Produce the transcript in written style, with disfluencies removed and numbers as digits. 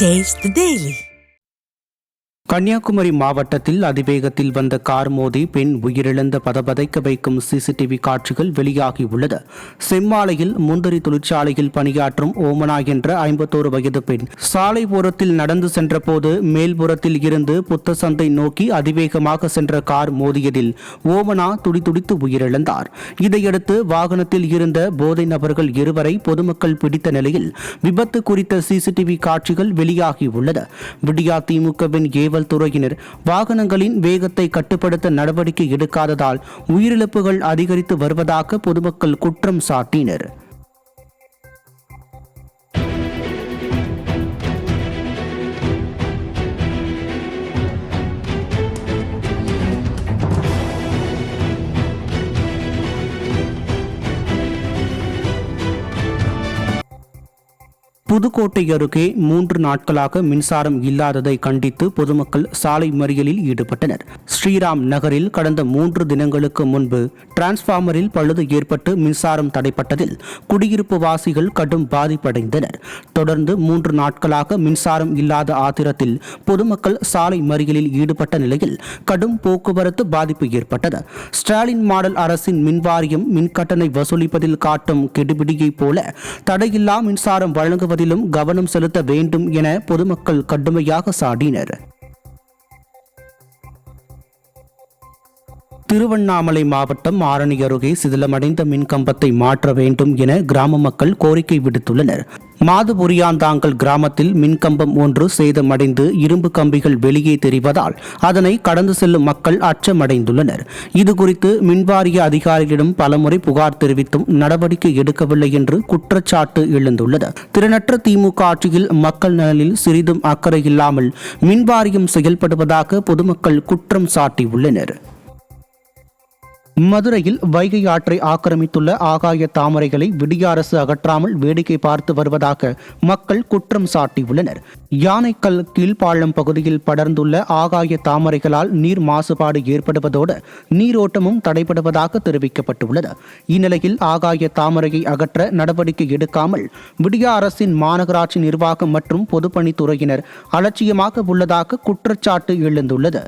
Taste the Daily. Kanyakumari மாவட்டத்தில் அதிவேகத்தில் வந்த car மோதி பெண் உயிரிழந்த பதபதைக்க வைக்கும் சிசிடிவி காட்சிகள் வெளியாகியுள்ளது. செம்மாலையில் முந்திரி தொழிற்சாலையில் பணியாற்றும் ஓமனா என்ற 51 வயது பெண் சாலை ஓரத்தில் நடந்து சென்றபோது மேல்புறத்தில் இருந்து புத்தசந்தை நோக்கி அதிவேகமாக சென்ற கார் மோதியதில் ஓமனா துடிதுடித்து உயிரிழந்தார். இதையடுத்து வாகனத்தில் இருந்த போதை நபர்கள் இருவரை பொதுமக்கள் பிடித்த நிலையில் விபத்து குறித்த சிசிடிவி காட்சிகள் வெளியாகியுள்ளது. விடியா திமுகவின் ஏவல் துறையினர் வாகனங்களின் வேகத்தை கட்டுப்படுத்த நடவடிக்கை எடுக்காததால் உயிரிழப்புகள் அதிகரித்து வருவதாக பொதுமக்கள் குற்றம் சாட்டினர். புதுக்கோட்டை அருகே 3 நாட்களாக மின்சாரம் இல்லாததை கண்டித்து பொதுமக்கள் சாலை மறியலில் ஈடுபட்டனர். ஸ்ரீராம் நகரில் கடந்த 3 தினங்களுக்கு முன்பு டிரான்ஸ்பார்மரில் பழுது ஏற்பட்டு மின்சாரம் தடைப்பட்டதில் குடியிருப்பு வாசிகள் கடும் பாதிப்படைந்தனர். தொடர்ந்து 3 நாட்களாக மின்சாரம் இல்லாத ஆத்திரத்தில் பொதுமக்கள் சாலை மறியலில் ஈடுபட்ட நிலையில் கடும் போக்குவரத்து பாதிப்பு ஏற்பட்டது. ஸ்டாலின் மாடல் அரசின் மின்வாரியம் மின்கட்டணை வசூலிப்பதில் காட்டும் கெடுபிடியை போல தடையில்லா மின்சாரம் வழங்குவது கவனம் செலுத்த வேண்டும் என பொதுமக்கள் கடுமையாக சாடினர். திருவண்ணாமலை மாவட்டம் ஆரணி அருகே சிதிலமடைந்த மின்கம்பத்தை மாற்ற வேண்டும் என கிராம மக்கள் கோரிக்கை விடுத்துள்ளனர். மாதுபுரியாந்தாங்கல் கிராமத்தில் மின்கம்பம் ஒன்று சேதமடைந்து இரும்பு கம்பிகள் வெளியே தெரிவதால் அதனை கடந்து செல்லும் மக்கள் அச்சமடைந்துள்ளனர். இதுகுறித்து மின்வாரிய அதிகாரிகளிடம் பலமுறை புகார் தெரிவித்தும் நடவடிக்கை எடுக்கவில்லை என்று குற்றச்சாட்டு எழுந்துள்ளது. திறனற்ற திமுக ஆட்சியில் மக்கள் நலனில் சிறிதும் அக்கறை இல்லாமல் மின்வாரியம் செயல்படுவதாக பொதுமக்கள் குற்றம் சாட்டியுள்ளனர். மதுரையில் வைகை ஆற்றை ஆக்கிரமித்துள்ள ஆகாய தாமரைகளை விடிய அரசு அகற்றாமல் வேடிக்கை பார்த்து வருவதாக மக்கள் குற்றம் சாட்டியுள்ளனர். யானைக்கல் கீழ்ப்பாளம் பகுதியில் படர்ந்துள்ள ஆகாய தாமரைகளால் நீர் மாசுபாடு ஏற்படுவதோடு நீரோட்டமும் தடைபடுவதாக தெரிவிக்கப்பட்டுள்ளது. இந்நிலையில் ஆகாய தாமரையை அகற்ற நடவடிக்கை எடுக்காமல் விடிய அரசின் மாநகராட்சி நிர்வாகம் மற்றும் பொதுப்பணித்துறையினர் அலட்சியமாக உள்ளதாக குற்றச்சாட்டு எழுந்துள்ளது.